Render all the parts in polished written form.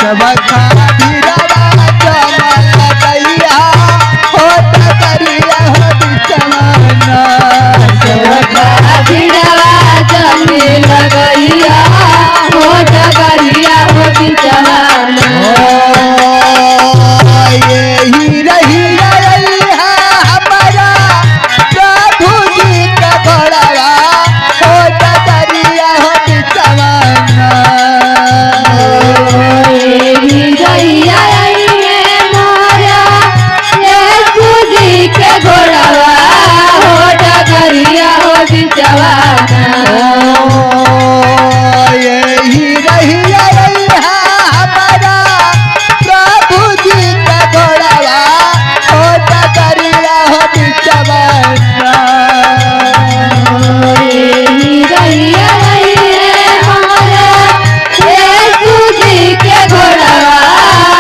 सबका भिड़वा जमल गैया हो डगरिया हो बिचवाना सबका भिड़वा जमल गैया हो डगरिया हो बिचवाना यही रही हमारा प्रभु जी का घोड़वा हो डगरिया हो बिचवाना के घोड़वा हो डगरिया हो बिचवाना यही रही हमारा प्रभु जी का घोड़वा हो डगरिया हो बिचवाना के घोड़वा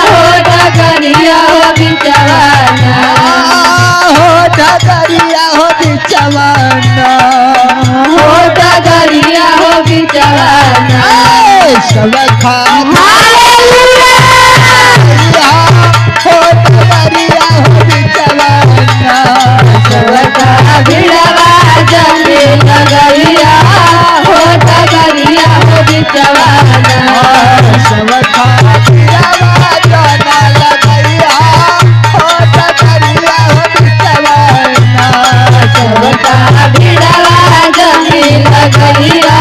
हो डगरिया हो बिचवाना हो डगरिया हो बिचवाना हो डगरिया हो बिचवाना सबका हो डगरिया हो बिचवाना सबका भिड़वा जमल गैया हो डगरिया हो बिचवाना सबका भिड़वा जमल गैया हो डगरिया हो बिचवाना सबका भिड़वा जमल गैया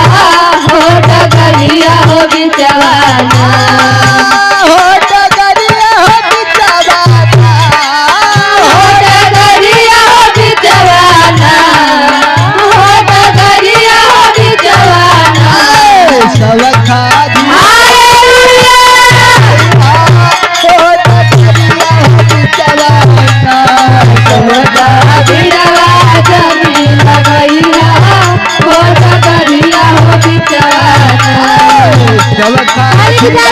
हो डगरिया हो बिचवाना हो डगरिया हो बिचवाना हो डगरिया हो बिचवाना हो डगरिया हो बिचवाना सबका हो डगरिया हो बिचवाना सबका भिड़वा जमल गैया हो डगरिया हो बिचवाना सबका गैया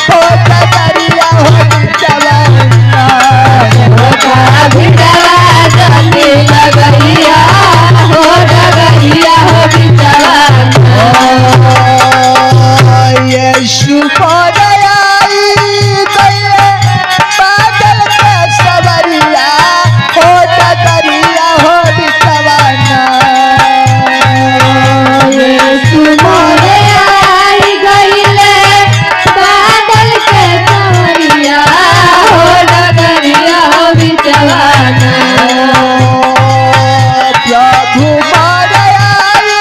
हो डगरिया हो बिचवाना सबका भिड़वा जमल गैया हो डगरिया हो बिचवाना यीशु बोलयाई गए बादल के सवरिया हो डगरिया हो बिचवाना यीशु मोरे आई गइले बादल के सवरिया हो डगरिया हो बिचवाना प्रभु बोलयाई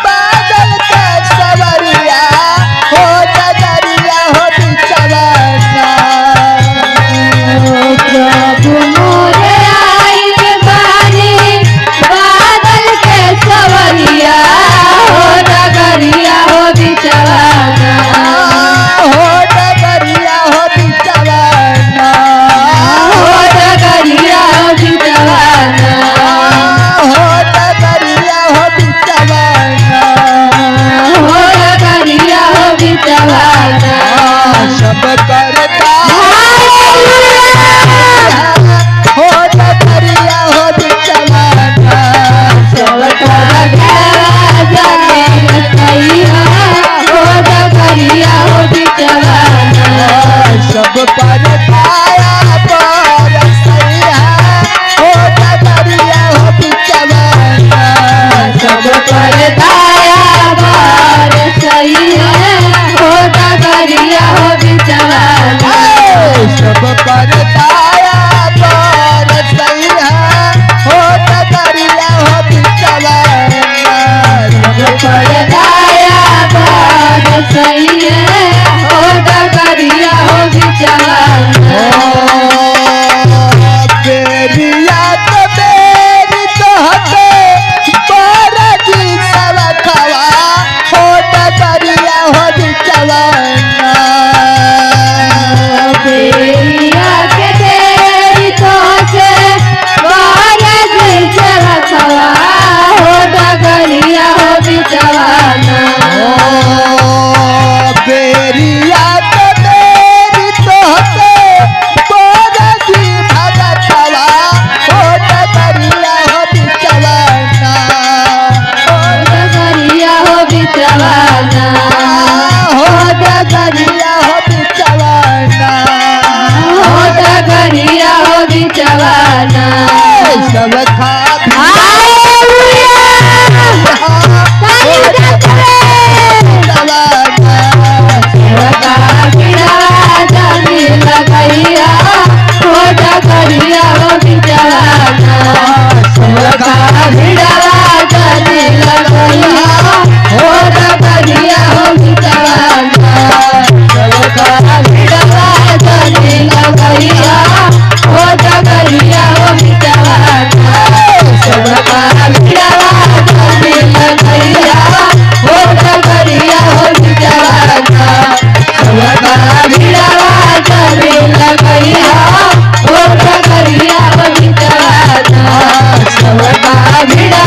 बादल के सवरिया हो भिड़ा